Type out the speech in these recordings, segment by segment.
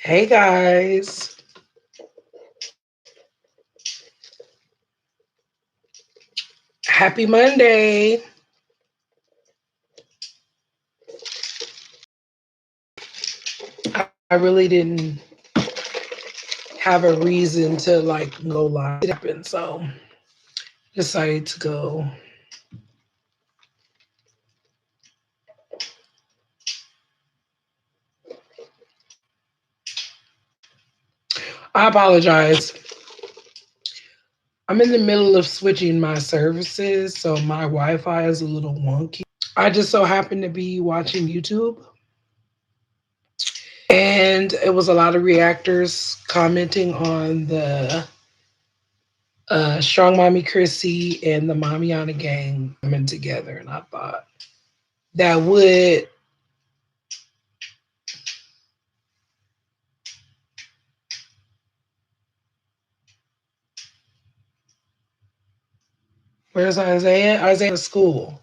Hey guys, happy Monday. I really didn't have a reason to go live. It happened, so decided to go. I apologize. I'm in the middle of switching my services, so my Wi Fi is a little wonky. I just so happened to be watching YouTube, and it was a lot of reactors commenting on the Strong Mommy Chrissy and the Mamiana gang coming together, and I thought that would. Where's Isaiah? Isaiah at school.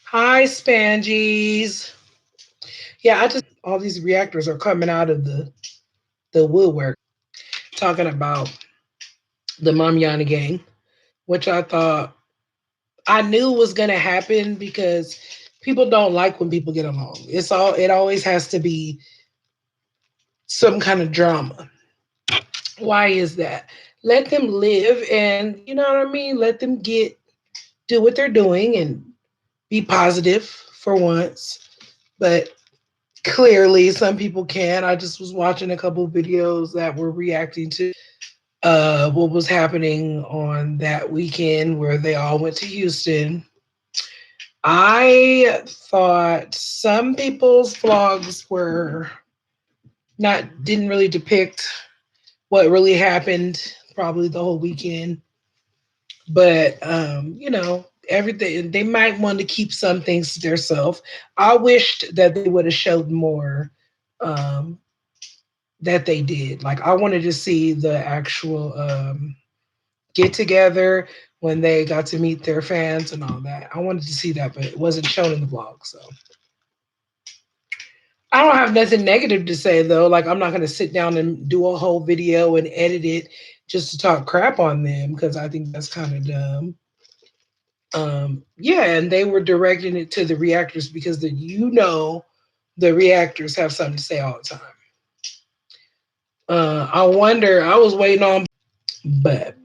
Hi, Spangies. Yeah, I just all these reactors are coming out of the woodwork talking about the Mamiana gang, which I thought I knew was gonna happen because people don't like when people get along. It always has to be some kind of drama. Why is that? Let them live and you know what I mean? Let them do what they're doing and be positive for once. But clearly some people can. I just was watching a couple of videos that were reacting to what was happening on that weekend where they all went to Houston. I thought some people's vlogs were not didn't really depict what really happened probably the whole weekend. But everything they might want to keep some things to themselves. I wished that they would have showed more um that they did. Like I wanted to see the actual get together when they got to meet their fans and all that. I wanted to see that, but it wasn't shown in the vlog. So I don't have nothing negative to say though. Like I'm not gonna sit down and do a whole video and edit it just to talk crap on them because I think that's kind of dumb. Yeah, and they were directing it to the reactors because the reactors have something to say all the time. I wonder. I was waiting on, but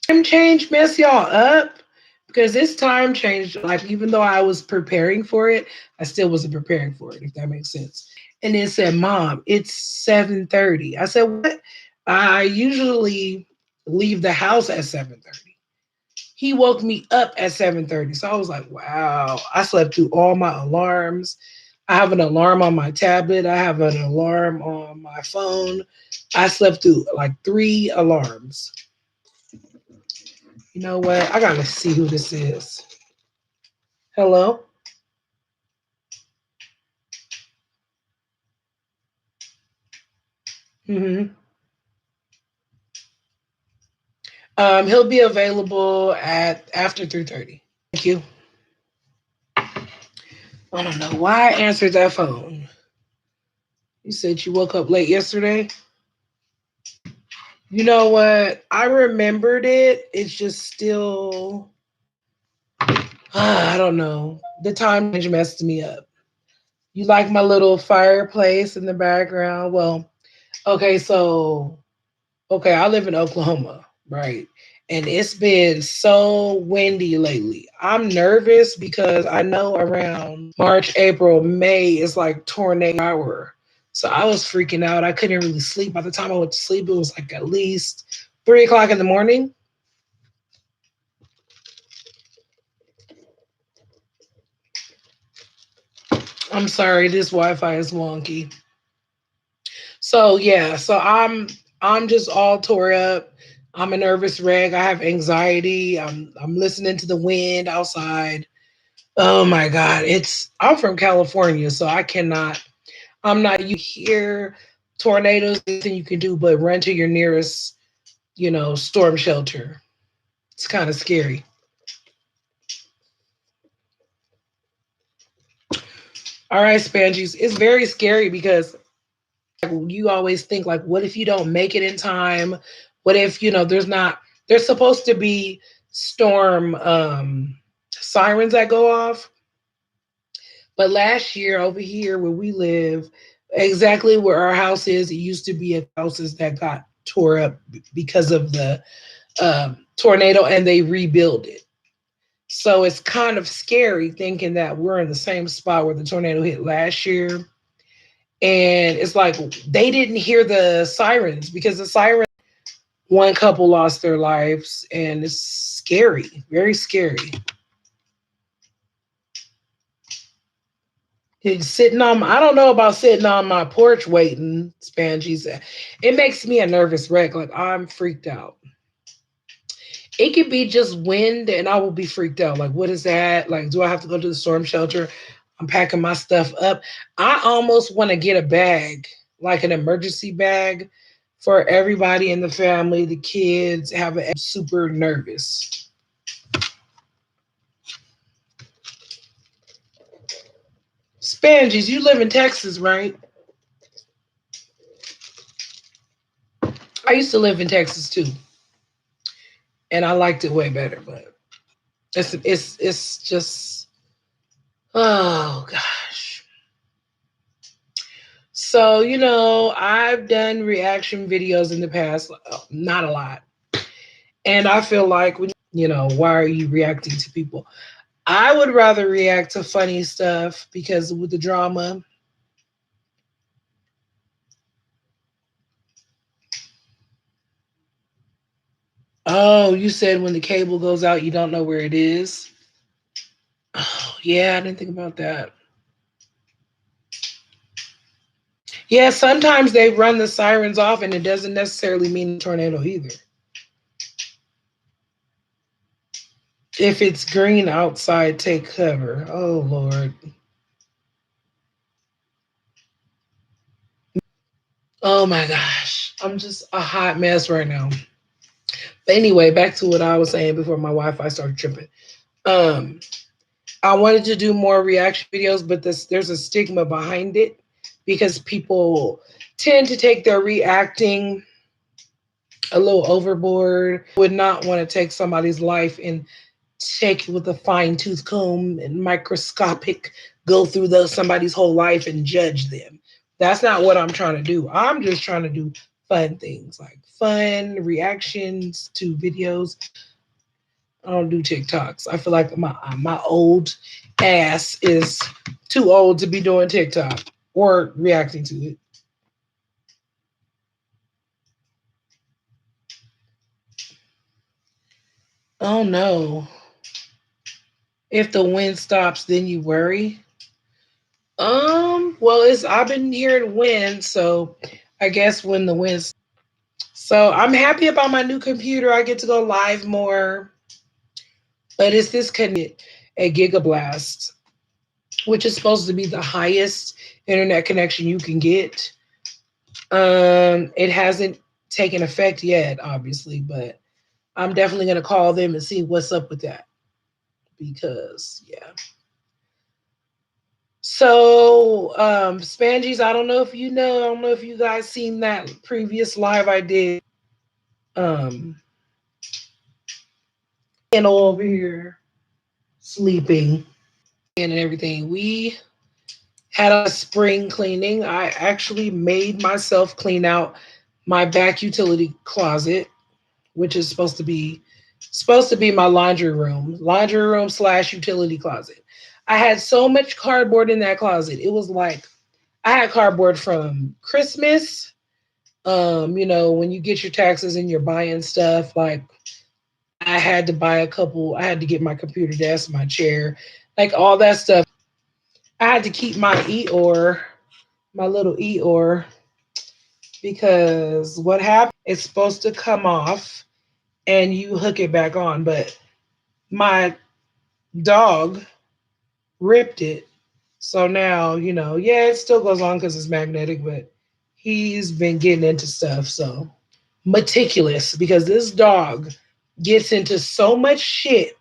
time change mess y'all up because this time change. Like even though I was preparing for it, I still wasn't preparing for it. If that makes sense. And it said, "Mom, it's 7:30." I said, "What?" I usually leave the house at 7:30. He woke me up at 7:30. So I was like, "Wow!" I slept through all my alarms. I have an alarm on my tablet. I have an alarm on my phone. I slept through like three alarms. You know what? I gotta see who this is. Hello. hmm he'll be available at after 3:30. Thank you. I don't know why I answered that phone. You said you woke up late yesterday. You know what? I remembered it. It's just still. I don't know. The time change messed me up. You like my little fireplace in the background? Well, okay, so okay, I live in Oklahoma, right? And it's been so windy lately. I'm nervous because I know around March, April, May is like tornado hour. So I was freaking out. I couldn't really sleep. By the time I went to sleep, it was like at least 3 o'clock in the morning. I'm sorry, this Wi-Fi is wonky. So yeah, I'm just all tore up. I'm a nervous wreck. I have anxiety. I'm listening to the wind outside. Oh my God. I'm from California, so I cannot I'm not you hear tornadoes, anything you can do but run to your nearest, storm shelter. It's kind of scary. All right, Spangies. It's very scary because you always think like, what if you don't make it in time? What if, there's supposed to be storm sirens that go off. But last year over here where we live, exactly where our house is, it used to be a houses that got tore up because of the tornado, and they rebuilt it. So it's kind of scary thinking that we're in the same spot where the tornado hit last year. And it's like they didn't hear the sirens because the siren, one couple lost their lives, and it's scary, very scary. It's sitting on, I don't know about sitting on my porch waiting, Spangy said. It makes me a nervous wreck. Like I'm freaked out. It could be just wind and I will be freaked out. Like, what is that? Like, do I have to go to the storm shelter? I'm packing my stuff up. I almost want to get a bag, like an emergency bag for everybody in the family, the kids have a super nervous. Spangies, you live in Texas, right? I used to live in Texas too, and I liked it way better, but it's just, oh gosh. So, I've done reaction videos in the past, not a lot. And I feel like when, why are you reacting to people? I would rather react to funny stuff because with the drama. Oh, you said when the cable goes out, you don't know where it is. Oh, yeah, I didn't think about that. Yeah, sometimes they run the sirens off and it doesn't necessarily mean tornado either. If it's green outside, take cover. Oh, Lord. Oh, my gosh. I'm just a hot mess right now. But anyway, back to what I was saying before my Wi Fi started tripping. Um, I wanted to do more reaction videos, but there's a stigma behind it because people tend to take their reacting a little overboard. Would not want to take somebody's life and take it with a fine tooth comb and microscopic, go through somebody's whole life and judge them. That's not what I'm trying to do. I'm just trying to do fun things like fun reactions to videos. I don't do TikToks. I feel like my old ass is too old to be doing TikTok or reacting to it. Oh no. If the wind stops, then you worry. Well, it's I've been hearing wind, so I guess when the wind. So I'm happy about my new computer. I get to go live more, but it's this a Gigablast, which is supposed to be the highest internet connection you can get. It hasn't taken effect yet, obviously, but I'm definitely gonna call them and see what's up with that because yeah. So, Spangies, I don't know if you know, I don't know if you guys seen that previous live I did. Um, and over here sleeping and everything. We had a spring cleaning. I actually made myself clean out my back utility closet, which is supposed to be my laundry room slash utility closet. I had so much cardboard in that closet. It was like I had cardboard from Christmas. When you get your taxes and you're buying stuff, like I had to buy a couple, I had to get my computer desk, my chair, like all that stuff. I had to keep my Eeyore, my little Eeyore, because what happened, it's supposed to come off and you hook it back on, but my dog ripped it. So now, yeah, it still goes on because it's magnetic, but he's been getting into stuff. So meticulous because this dog gets into so much shit.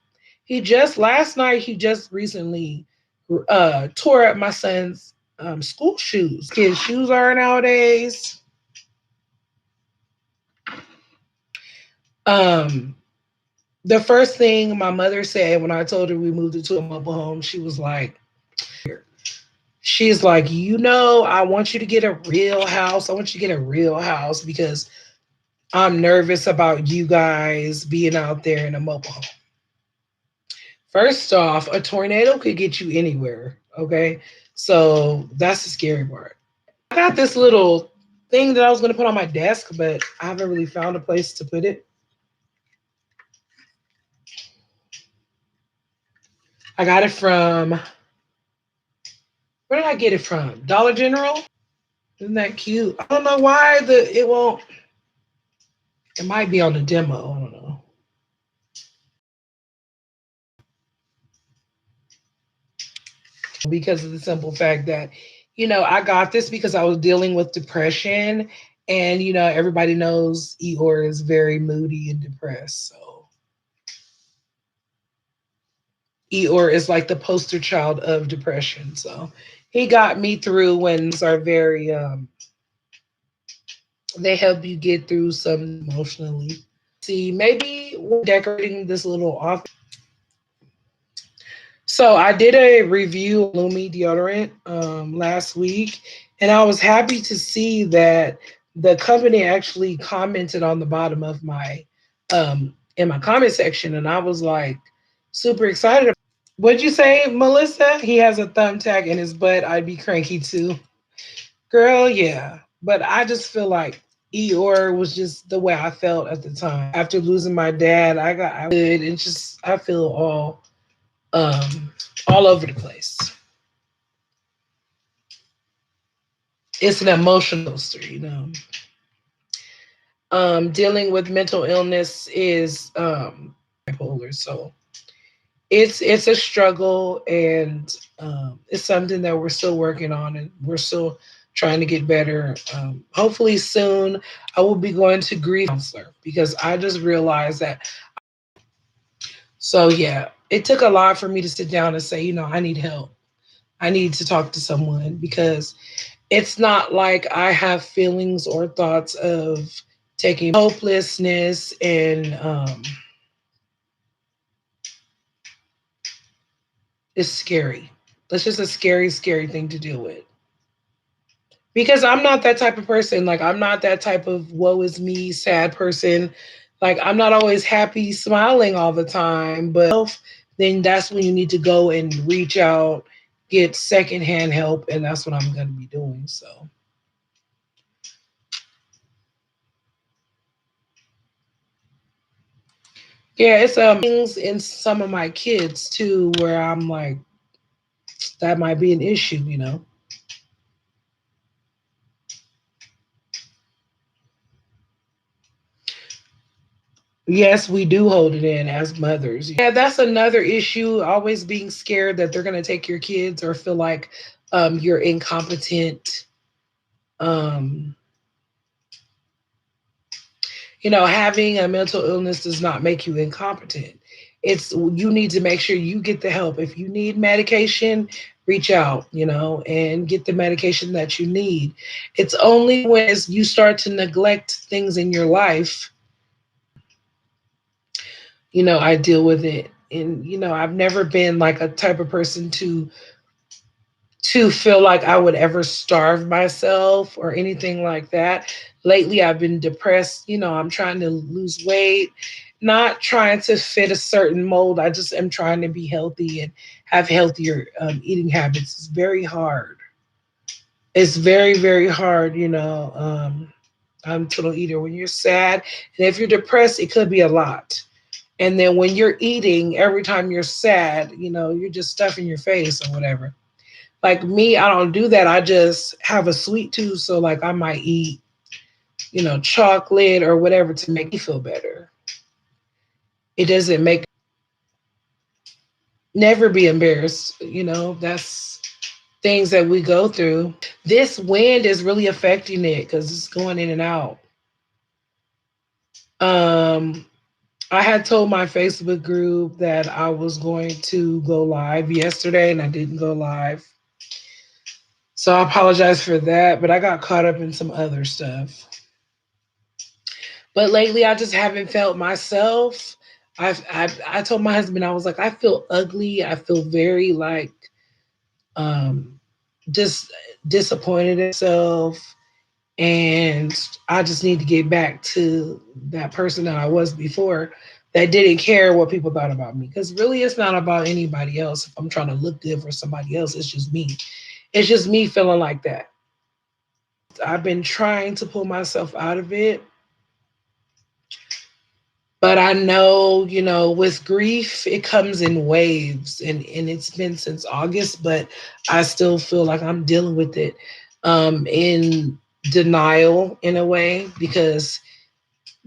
Last night, he just recently tore up my son's school shoes. Kids' shoes are nowadays. Um, the first thing my mother said when I told her we moved into a mobile home, she's like, I want you to get a real house. I want you to get a real house because I'm nervous about you guys being out there in a mobile home. First off, a tornado could get you anywhere. Okay. So that's the scary part. I got this little thing that I was going to put on my desk, but I haven't really found a place to put it. I got it from, where did I get it from? Dollar General? Isn't that cute? I don't know why it won't, it might be on the demo. I don't know. Because of the simple fact that, I got this because I was dealing with depression. And, everybody knows Eeyore is very moody and depressed. So Eeyore is like the poster child of depression. So he got me through when are very, they help you get through some emotionally. See, maybe we're decorating this little office. So I did a review of Lumi deodorant last week, and I was happy to see that the company actually commented on the bottom of my in my comment section, and I was like super excited. What'd you say, Melissa? He has a thumbtack in his butt. I'd be cranky too, girl. Yeah, but I just feel like Eeyore was just the way I felt at the time. After losing my dad, I good and just I feel um all over the place. It's an emotional story. Dealing with mental illness is bipolar, so it's a struggle, and it's something that we're still working on, and we're still trying to get better. Hopefully soon, I will be going to grief counselor because I just realized that. So yeah, it took a lot for me to sit down and say, I need help. I need to talk to someone because it's not like I have feelings or thoughts of taking hopelessness, and it's scary. It's just a scary, scary thing to deal with. Because I'm not that type of person. Like, I'm not that type of woe is me, sad person. Like, I'm not always happy, smiling all the time. But then that's when you need to go and reach out, get secondhand help. And that's what I'm going to be doing. So, yeah, it's things in some of my kids too where I'm like, that might be an issue. Yes, we do hold it in as mothers. Yeah, that's another issue. Always being scared that they're going to take your kids or feel like you're incompetent. Um, having a mental illness does not make you incompetent. It's you need to make sure you get the help. If you need medication, reach out, and get the medication that you need. It's only when you start to neglect things in your life, I deal with it. And I've never been like a type of person to feel like I would ever starve myself or anything like that. Lately, I've been depressed. I'm trying to lose weight, not trying to fit a certain mold. I just am trying to be healthy and have healthier eating habits. It's very hard. It's very, very hard. I'm a total eater. When you're sad and if you're depressed, it could be a lot. And then when you're eating, every time you're sad, you're just stuffing your face or whatever. Like me, I don't do that. I just have a sweet tooth. So like I might eat, chocolate or whatever to make me feel better. It doesn't make never be embarrassed. That's things that we go through. This wind is really affecting it because it's going in and out. Um, I had told my Facebook group that I was going to go live yesterday and I didn't go live. So I apologize for that, but I got caught up in some other stuff. But lately I just haven't felt myself. I told my husband, I was like, I feel ugly. I feel very like um just disappointed in myself. And I just need to get back to that person that I was before that didn't care what people thought about me. Because really, it's not about anybody else. If I'm trying to look good for somebody else, it's just me. It's just me feeling like that. I've been trying to pull myself out of it. But I know, with grief, it comes in waves. And it's been since August, but I still feel like I'm dealing with it in denial in a way because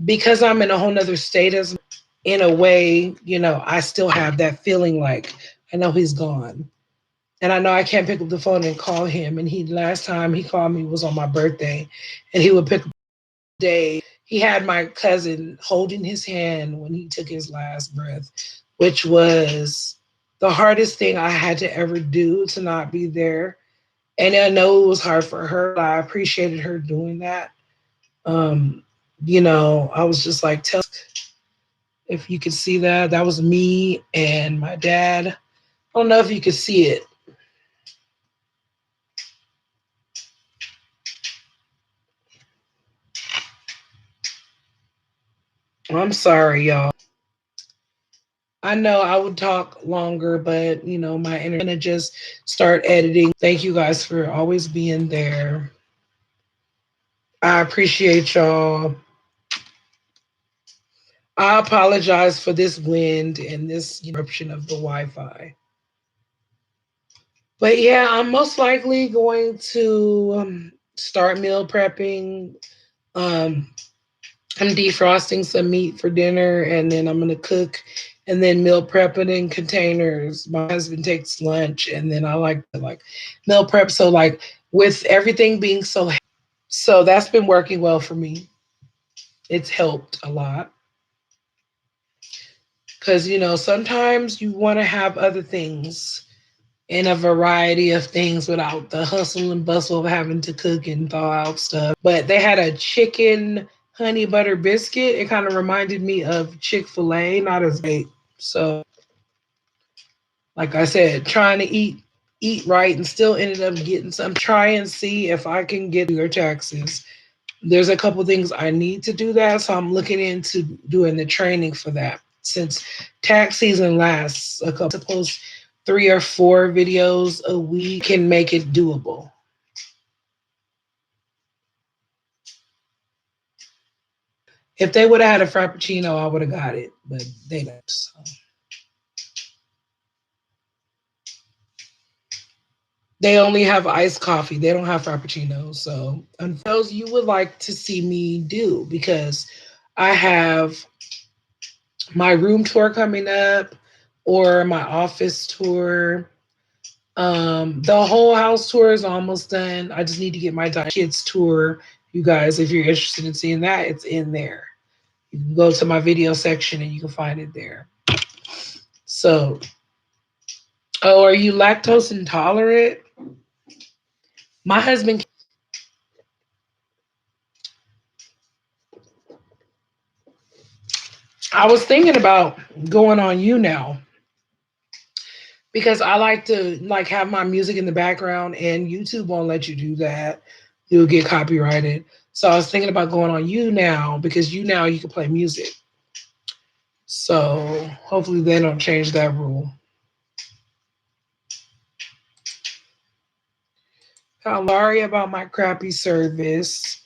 I'm in a whole nother state as in a way, I still have that feeling like I know he's gone. And I know I can't pick up the phone and call him. And he last time he called me was on my birthday and he would pick up the day. He had my cousin holding his hand when he took his last breath, which was the hardest thing I had to ever do to not be there. And I know it was hard for her. I appreciated her doing that. Um, I was just like, tell if you could see that. That was me and my dad. I don't know if you could see it. I'm sorry, y'all. I know I would talk longer, but my internet gonna just start editing. Thank you guys for always being there. I appreciate y'all. I apologize for this wind and this interruption of the Wi-Fi. But yeah, I'm most likely going to start meal prepping. Um, I'm defrosting some meat for dinner and then I'm gonna cook and then meal prep it in containers. My husband takes lunch and then I like to like meal prep. So like with everything being so that's been working well for me. It's helped a lot. Cause sometimes you want to have other things in a variety of things without the hustle and bustle of having to cook and thaw out stuff. But they had a chicken honey butter biscuit. It kind of reminded me of Chick-fil-A, not as great. So, like I said, trying to eat right and still ended up getting some. Try and see if I can get your taxes. There's a couple things I need to do that, so I'm looking into doing the training for that. Since tax season lasts a couple, suppose 3 or 4 videos a week can make it doable. If they would have had a frappuccino, I would have got it, but they don't. So. They only have iced coffee. They don't have frappuccinos. So, and those you would like to see me do because I have my room tour coming up or my office tour. The whole house tour is almost done. I just need to get my kids tour. You guys, if you're interested in seeing that, it's in there. You can go to my video section and you can find it there. So, oh, are you lactose intolerant? My husband, I was thinking about going on you now because I like to like have my music in the background and YouTube won't let you do that. You'll get copyrighted. So I was thinking about going on you now because you now you can play music. So hopefully they don't change that rule. I'm sorry about my crappy service,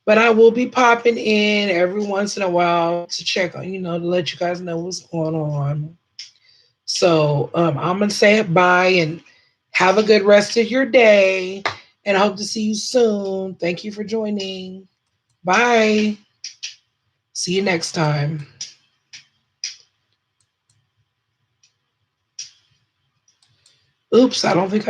but I will be popping in every once in a while to check on, to let you guys know what's going on. So I'm gonna say bye and have a good rest of your day, and I hope to see you soon. Thank you for joining. Bye. See you next time. Oops, I don't think